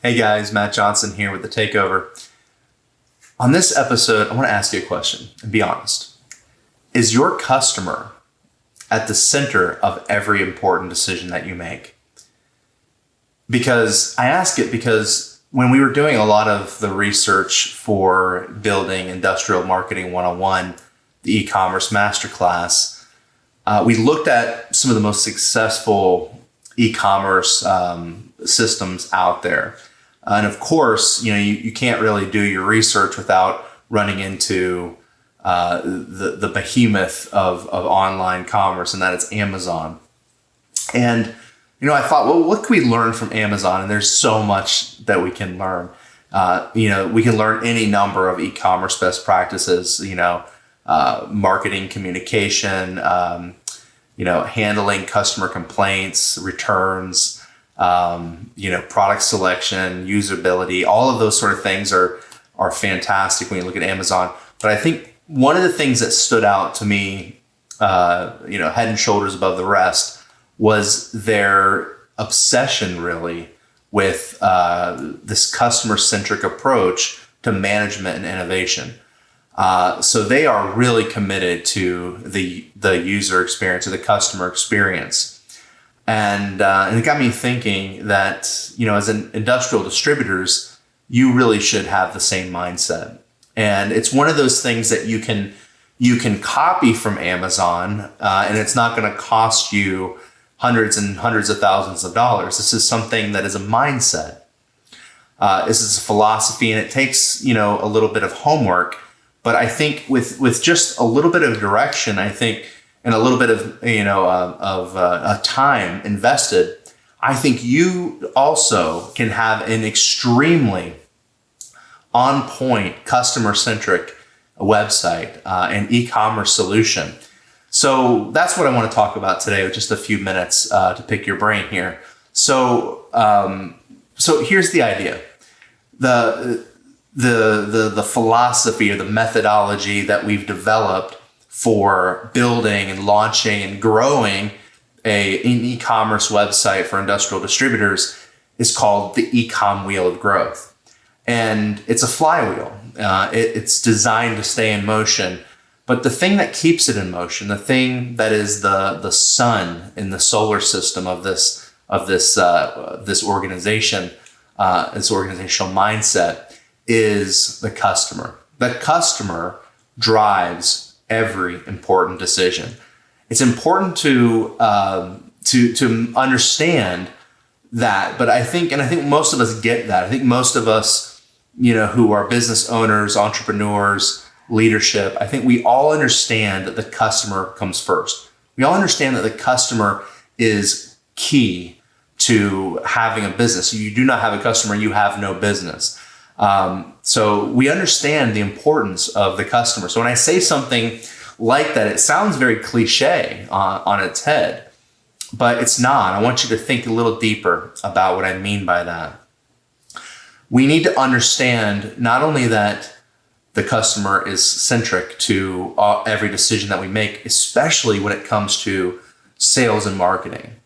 Hey guys, Matt Johnson here with The Takeover. On this episode, I want to ask you a question and be honest. Is your customer at the center of every important decision that you make? Because I ask it because when we were doing a lot of the research for building Industrial Marketing 101, the e-commerce masterclass, we looked at some of the most successful e-commerce systems out there. And of course, you can't really do your research without running into the behemoth of online commerce, and that is Amazon. And I thought, well, what can we learn from Amazon? And there's so much that we can learn. We can learn any number of e-commerce best practices. Marketing, communication, handling customer complaints, returns. Product selection, usability, all of those sort of things are fantastic when you look at Amazon. But I think one of the things that stood out to me, head and shoulders above the rest, was their obsession really with this customer-centric approach to management and innovation. So they are really committed to the user experience or the customer experience. And it got me thinking that, as an industrial distributors, you really should have the same mindset. And it's one of those things that you can copy from Amazon, and it's not going to cost you hundreds and hundreds of thousands of dollars. This is something that is a mindset. This is a philosophy, and it takes, a little bit of homework. But I think with just a little bit of direction, and a little bit of time invested, I think you also can have an extremely on-point, customer-centric website and e-commerce solution. So that's what I want to talk about today with just a few minutes to pick your brain here. So here's the idea. The philosophy or the methodology that we've developed for building and launching and growing an e-commerce website for industrial distributors is called the e-com wheel of growth. And it's a flywheel. It's designed to stay in motion. But the thing that keeps it in motion, the thing that is the sun in the solar system of this organization, this organizational mindset, is the customer. The customer drives every important decision. It's important to understand that, but I think most of us get that. I think most of us, who are business owners, entrepreneurs, leadership, I think we all understand that the customer comes first. We all understand that the customer is key to having a business. You do not have a customer, you have no business. So we understand the importance of the customer. So when I say something like that, it sounds very cliche on its head, but it's not. I want you to think a little deeper about what I mean by that. We need to understand not only that the customer is centric to every decision that we make, especially when it comes to sales and marketing.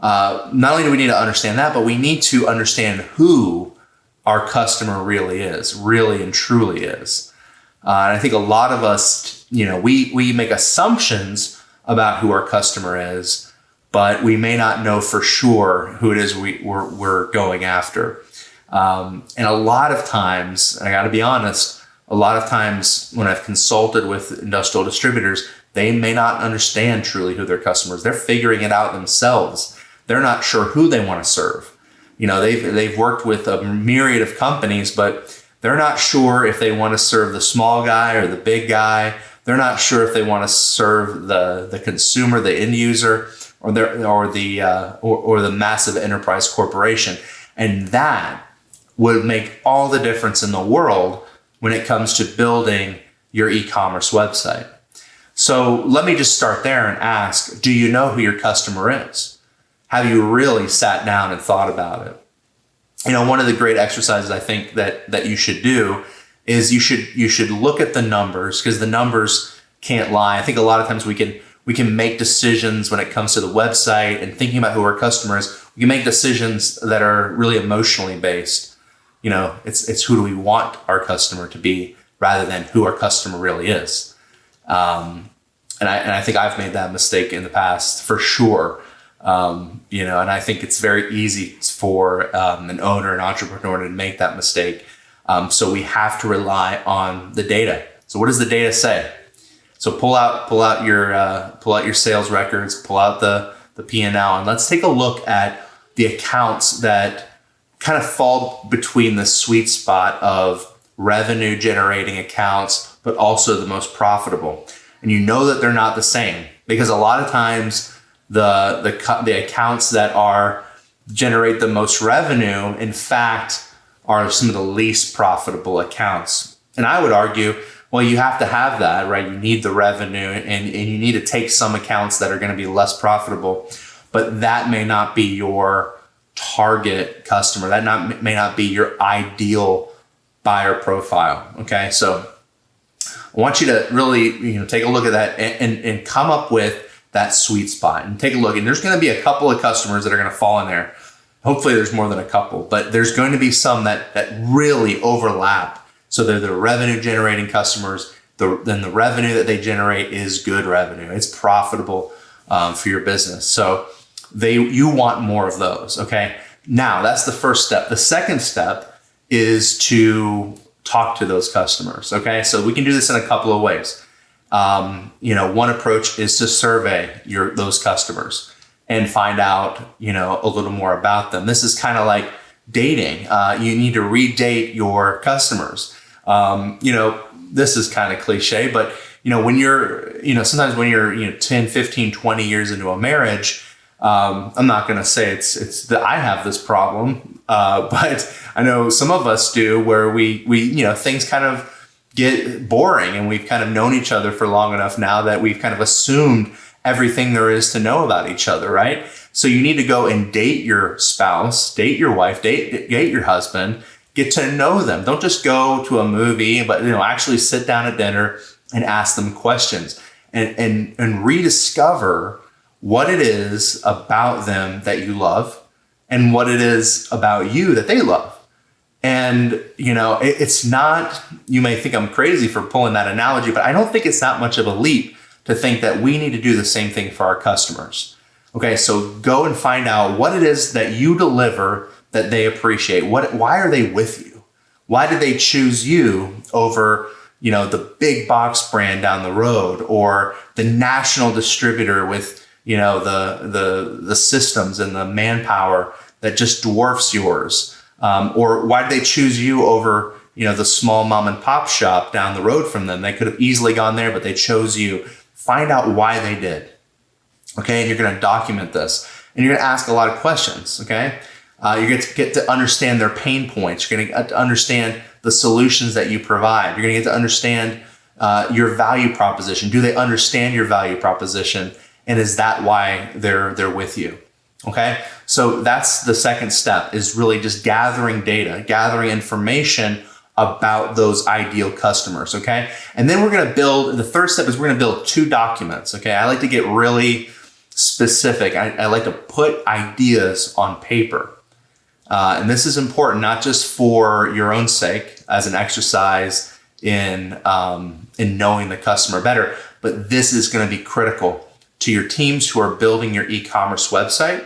Not only do we need to understand that, but we need to understand who our customer really and truly is. And I think a lot of us, we make assumptions about who our customer is, but we may not know for sure who it is we're going after. And a lot of times, I got to be honest, a lot of times when I've consulted with industrial distributors, they may not understand truly who their customers. They're figuring it out themselves. They're not sure who they want to serve. They've worked with a myriad of companies, but they're not sure if they want to serve the small guy or the big guy. They're not sure if they want to serve the consumer, the end user, or the massive enterprise corporation. And that would make all the difference in the world when it comes to building your e-commerce website. So let me just start there and ask, do you know who your customer is? Have you really sat down and thought about it? One of the great exercises I think that you should do is you should look at the numbers, because the numbers can't lie. I think a lot of times we can We can make decisions when it comes to the website and thinking about who our customer is. We can make decisions that are really emotionally based. It's who do we want our customer to be rather than who our customer really is. And I think I've made that mistake in the past for sure. And I think it's very easy for an owner, an entrepreneur to make that mistake. So we have to rely on the data. So what does the data say? So pull out your sales records, pull out the P&L, and let's take a look at the accounts that kind of fall between the sweet spot of revenue generating accounts, but also the most profitable. And you know that they're not the same because a lot of times the accounts that generate the most revenue, in fact, are some of the least profitable accounts. And I would argue, well, you have to have that, right? You need the revenue and you need to take some accounts that are going to be less profitable, but that may not be your target customer. That may not be your ideal buyer profile. Okay. So I want you to really, take a look at that and come up with that sweet spot and take a look. And there's going to be a couple of customers that are going to fall in there. Hopefully there's more than a couple, but there's going to be some that really overlap. So they're the revenue generating customers. Then the revenue that they generate is good revenue. It's profitable for your business. So you want more of those. Okay. Now that's the first step. The second step is to talk to those customers. Okay. So we can do this in a couple of ways. One approach is to survey those customers and find out, a little more about them. This is kind of like dating. You need to redate your customers. This is kind of cliche, but when you're, sometimes when you're, 10, 15, 20 years into a marriage, I'm not going to say it's that I have this problem, but I know some of us do where we things kind of get boring and we've kind of known each other for long enough now that we've kind of assumed everything there is to know about each other, right? So you need to go and date your spouse, date your wife, date your husband, get to know them. Don't just go to a movie, but actually sit down at dinner and ask them questions and rediscover what it is about them that you love and what it is about you that they love. And, it's not, you may think I'm crazy for pulling that analogy, but I don't think it's that much of a leap to think that we need to do the same thing for our customers. Okay, so go and find out what it is that you deliver that they appreciate. Why are they with you? Why did they choose you over, the big box brand down the road or the national distributor with, the systems and the manpower that just dwarfs yours? Or why did they choose you over, the small mom and pop shop down the road from them? They could have easily gone there, but they chose you. Find out why they did. Okay. And you're going to document this and you're going to ask a lot of questions. Okay. You're going to get to understand their pain points. You're going to get to understand the solutions that you provide. You're going to get to understand your value proposition. Do they understand your value proposition? And is that why they're with you? Okay. So that's the second step, is really just gathering data, gathering information about those ideal customers. Okay. And then the third step is we're going to build 2 documents. Okay. I like to get really specific. I like to put ideas on paper. And this is important, not just for your own sake as an exercise in knowing the customer better, but this is going to be critical to your teams who are building your e-commerce website,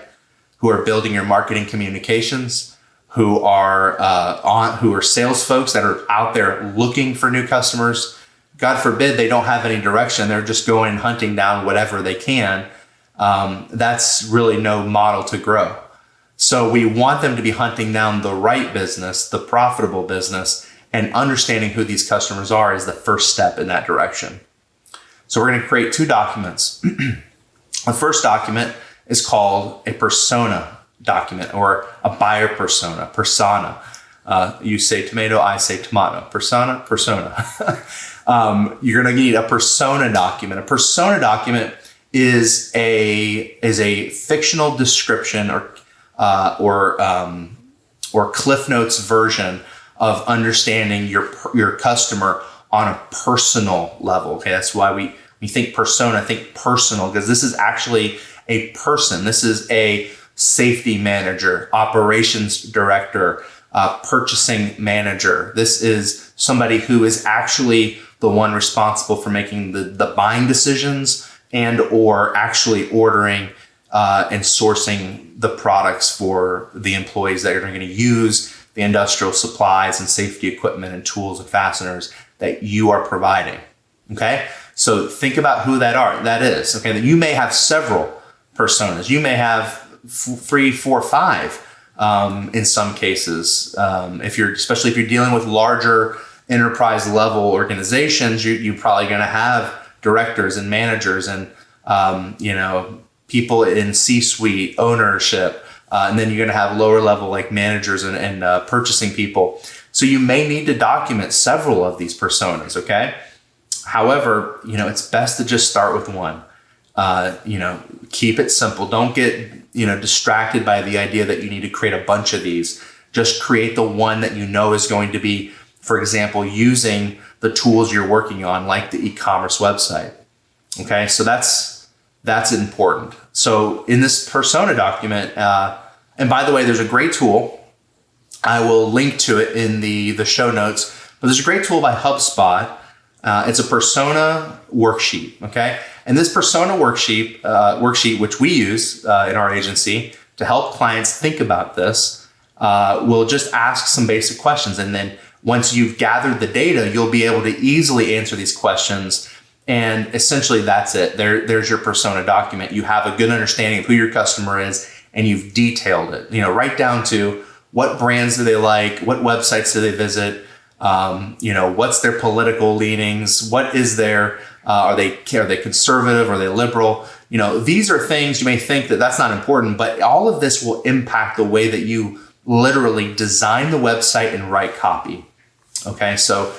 who are building your marketing communications, who are sales folks that are out there looking for new customers. God forbid they don't have any direction. They're just going and hunting down whatever they can. That's really no model to grow. So we want them to be hunting down the right business, the profitable business, and understanding who these customers are is the first step in that direction. So we're going to create 2 documents. The first document is called a persona document or a buyer persona. You say tomato, I say tomato. Persona. You're going to need a persona document. A persona document is a fictional description or Cliff Notes version of understanding your customer on a personal level. Okay, that's why we you think persona, think personal, because this is actually a person. This is a safety manager, operations director, purchasing manager. This is somebody who is actually the one responsible for making the buying decisions and or actually ordering and sourcing the products for the employees that are going to use the industrial supplies and safety equipment and tools and fasteners that you are providing. Okay, so think about who that is. Okay, that you may have several personas. You may have 3, 4, 5 in some cases. Especially if you're dealing with larger enterprise level organizations, you're probably going to have directors and managers and people in C-suite ownership, and then you're going to have lower level like managers and purchasing people. So you may need to document several of these personas. Okay. However, it's best to just start with one. Keep it simple. Don't get, distracted by the idea that you need to create a bunch of these. Just create the one that is going to be, for example, using the tools you're working on, like the e-commerce website. Okay, so that's important. So in this persona document, and by the way, there's a great tool. I will link to it in the show notes, but there's a great tool by HubSpot. It's a persona worksheet, okay? And this persona worksheet, which we use in our agency to help clients think about this, will just ask some basic questions. And then once you've gathered the data, you'll be able to easily answer these questions. And essentially that's it. There's your persona document. You have a good understanding of who your customer is, and you've detailed it, right down to what brands do they like, what websites do they visit, what's their political leanings, what is their, are they conservative, are they liberal? These are things you may think that's not important, but all of this will impact the way that you literally design the website and write copy. Okay, so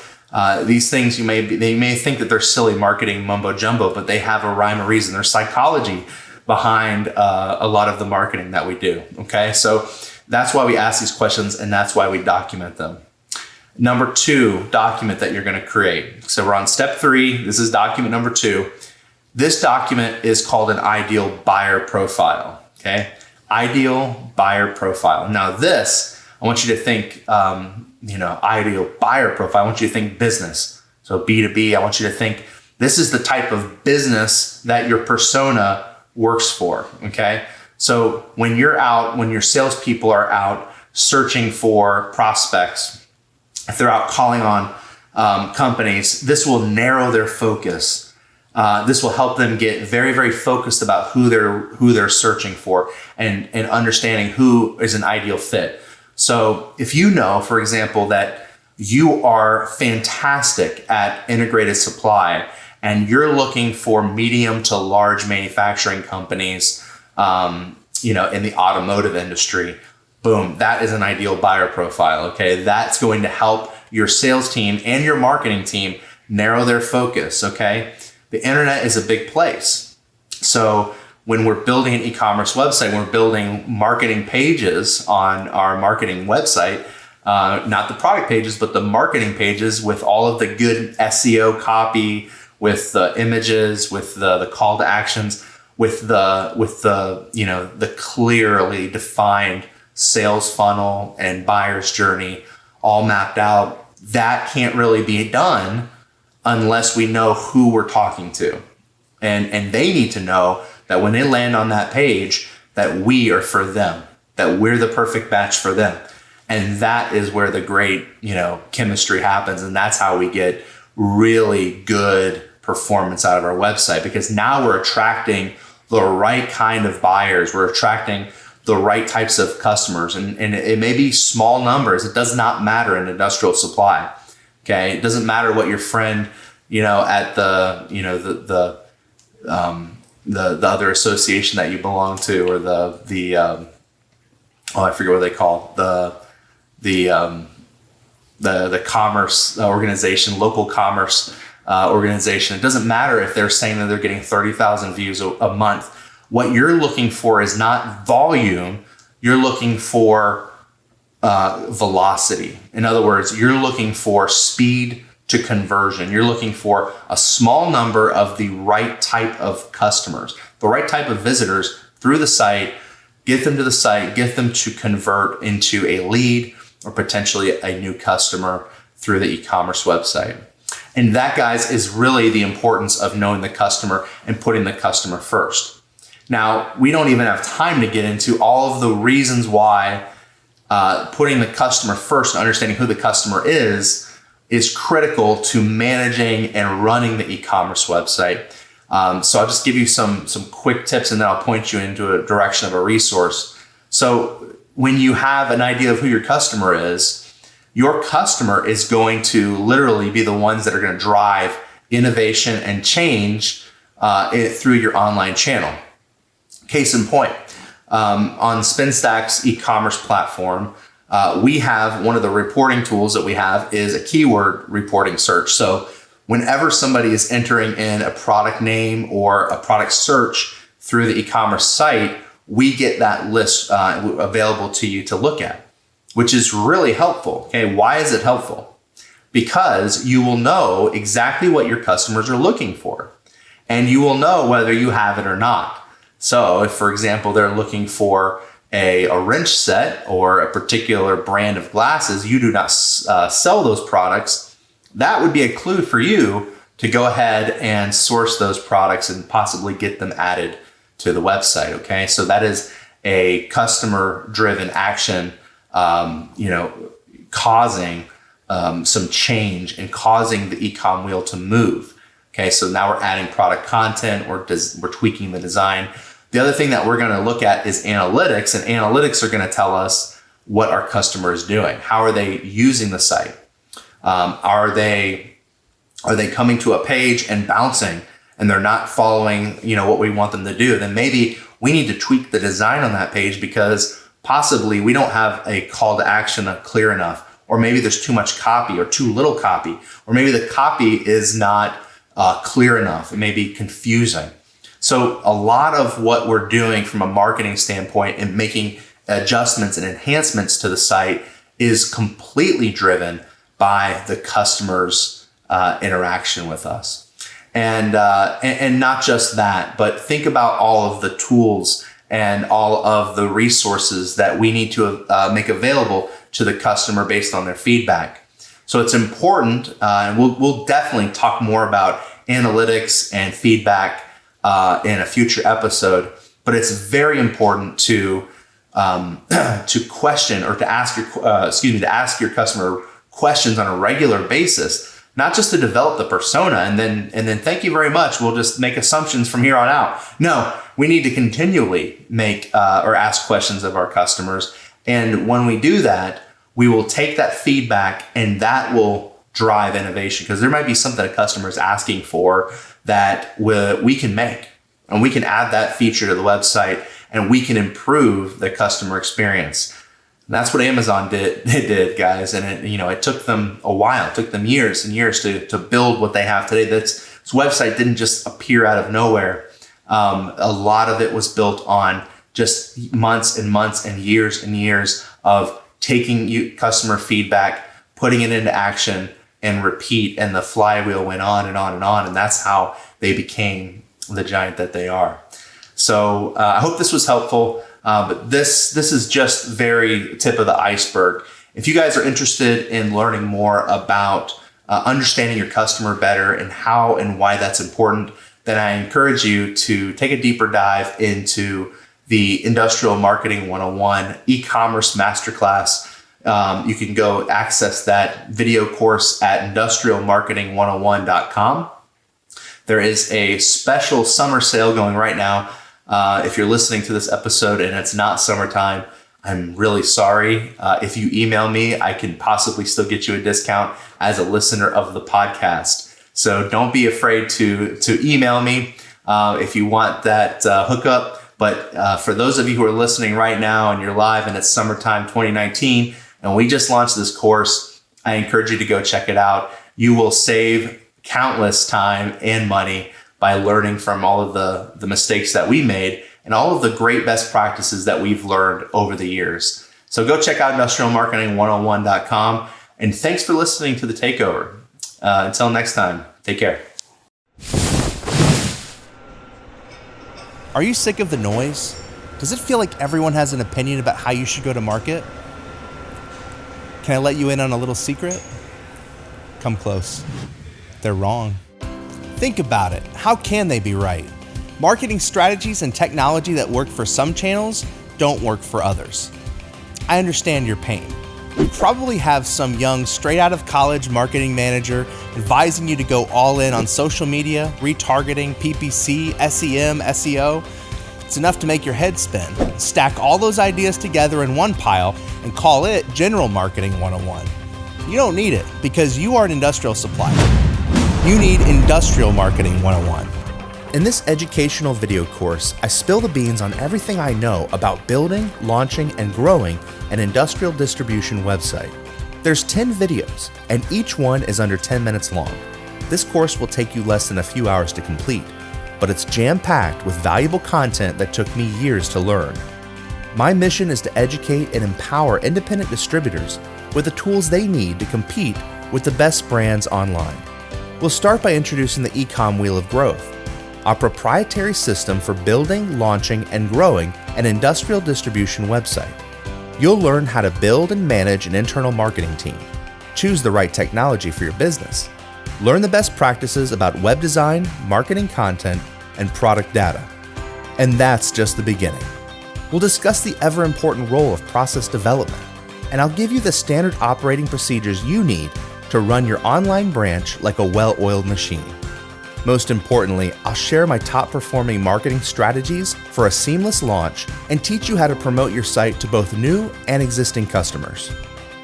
these things they may think that they're silly marketing mumbo jumbo, but they have a rhyme or reason. There's psychology behind a lot of the marketing that we do. Okay, so that's why we ask these questions, and that's why we document them. Number 2, document that you're going to create. So we're on step 3. This is document number 2. This document is called an ideal buyer profile. Okay, ideal buyer profile. Now this, I want you to think, ideal buyer profile. I want you to think business. So B2B. I want you to think this is the type of business that your persona works for. Okay, so when your salespeople are out searching for prospects, if they're out calling on companies, this will narrow their focus. This will help them get very, very focused about who they're searching for and understanding who is an ideal fit. So if for example, that you are fantastic at integrated supply and you're looking for medium to large manufacturing companies, in the automotive industry, boom, that is an ideal buyer profile. Okay, that's going to help your sales team and your marketing team narrow their focus. Okay, the internet is a big place. So when we're building an e-commerce website, we're building marketing pages on our marketing website, not the product pages, but the marketing pages with all of the good SEO copy, with the images, with the call to actions, with the clearly defined sales funnel and buyer's journey all mapped out. That can't really be done unless we know who we're talking to. And they need to know that when they land on that page, that we are for them, that we're the perfect match for them. And that is where the great, chemistry happens. And that's how we get really good performance out of our website, because now we're attracting the right kind of buyers. We're attracting the right types of customers, and it may be small numbers. It does not matter in industrial supply. Okay, it doesn't matter what your friend, at the other association that you belong to, or I forget what they call the commerce organization, local commerce organization. It doesn't matter if they're saying that they're getting 30,000 views a month. What you're looking for is not volume. You're looking for velocity. In other words, you're looking for speed to conversion. You're looking for a small number of the right type of customers, the right type of visitors through the site, get them to the site, get them to convert into a lead or potentially a new customer through the e-commerce website. And that, guys, is really the importance of knowing the customer and putting the customer first. Now, we don't even have time to get into all of the reasons why putting the customer first and understanding who the customer is critical to managing and running the e-commerce website. So I'll just give you some quick tips, and then I'll point you into a direction of a resource. So when you have an idea of who your customer is going to literally be the ones that are going to drive innovation and change through your online channel. Case in point, on SpinStack's e-commerce platform, we have one of the reporting tools that we have is a keyword reporting search. So whenever somebody is entering in a product name or a product search through the e-commerce site, we get that list available to you to look at, which is really helpful. Okay, why is it helpful? Because you will know exactly what your customers are looking for, and you will know whether you have it or not. So if, for example, they're looking for a wrench set or a particular brand of glasses, you do not sell those products, that would be a clue for you to go ahead and source those products and possibly get them added to the website. Okay, so that is a customer-driven action, causing some change and causing the e-com wheel to move. Okay, so now we're adding product content, we're tweaking the design. The other thing that we're going to look at is analytics, and analytics are going to tell us what our customer is doing. How are they using the site? Are they coming to a page and bouncing and they're not following, what we want them to do? Then maybe we need to tweak the design on that page because possibly we don't have a call to action clear enough, or maybe there's too much copy or too little copy, or maybe the copy is not clear enough. It may be confusing. So a lot of what we're doing from a marketing standpoint and making adjustments and enhancements to the site is completely driven by the customer's interaction with us. And not just that, but think about all of the tools and all of the resources that we need to make available to the customer based on their feedback. So it's important, and we'll definitely talk more about analytics and feedback in a future episode, but it's very important to question or to ask your customer questions on a regular basis, not just to develop the persona and then thank you very much, we'll just make assumptions from here on out. No, we need to continually make or ask questions of our customers, and when we do that, we will take that feedback and that will drive innovation, because there might be something a customer is asking for that we can make, and we can add that feature to the website, and we can improve the customer experience. And that's what Amazon did, guys. And it took them a while. It took them years and years to build what they have today. This website didn't just appear out of nowhere. A lot of it was built on just months and months and years of taking customer feedback, putting it into action, and repeat, and the flywheel went on and on and on, and that's how they became the giant that they are. So I hope this was helpful, but this is just very tip of the iceberg. If you guys are interested in learning more about understanding your customer better and how and why that's important, then I encourage you to take a deeper dive into the Industrial Marketing 101 e-commerce masterclass. You can go access that video course at industrialmarketing101.com. There is a special summer sale going right now. If you're listening to this episode and it's not summertime, I'm really sorry. If you email me, I can possibly still get you a discount as a listener of the podcast. So don't be afraid to email me if you want that hookup. But for those of you who are listening right now and you're live and it's summertime 2019, and we just launched this course, I encourage you to go check it out. You will save countless time and money by learning from all of the mistakes that we made and all of the great best practices that we've learned over the years. So go check out industrialmarketing101.com. And thanks for listening to The Takeover. Until next time, take care. Are you sick of the noise? Does it feel like everyone has an opinion about how you should go to market? Can I let you in on a little secret? Come close. They're wrong. Think about it. How can they be right? Marketing strategies and technology that work for some channels don't work for others. I understand your pain. You probably have some young, straight out of college marketing manager advising you to go all in on social media, retargeting, PPC, SEM, SEO. It's enough to make your head spin. Stack all those ideas together in one pile and call it General Marketing 101. You don't need it because you are an industrial supplier. You need Industrial Marketing 101. In this educational video course, I spill the beans on everything I know about building, launching, and growing an industrial distribution website. There's 10 videos, and each one is under 10 minutes long. This course will take you less than a few hours to complete, but it's jam-packed with valuable content that took me years to learn. My mission is to educate and empower independent distributors with the tools they need to compete with the best brands online. We'll start by introducing the Ecom Wheel of Growth, our proprietary system for building, launching, and growing an industrial distribution website. You'll learn how to build and manage an internal marketing team, choose the right technology for your business, learn the best practices about web design, marketing content, and product data. And that's just the beginning. We'll discuss the ever-important role of process development, and I'll give you the standard operating procedures you need to run your online branch like a well-oiled machine. Most importantly, I'll share my top-performing marketing strategies for a seamless launch and teach you how to promote your site to both new and existing customers.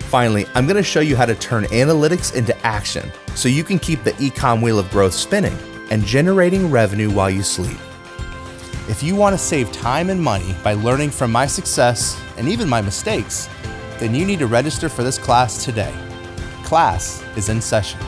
Finally, I'm going to show you how to turn analytics into action so you can keep the Ecom Wheel of Growth spinning and generating revenue while you sleep. If you want to save time and money by learning from my success and even my mistakes, then you need to register for this class today. Class is in session.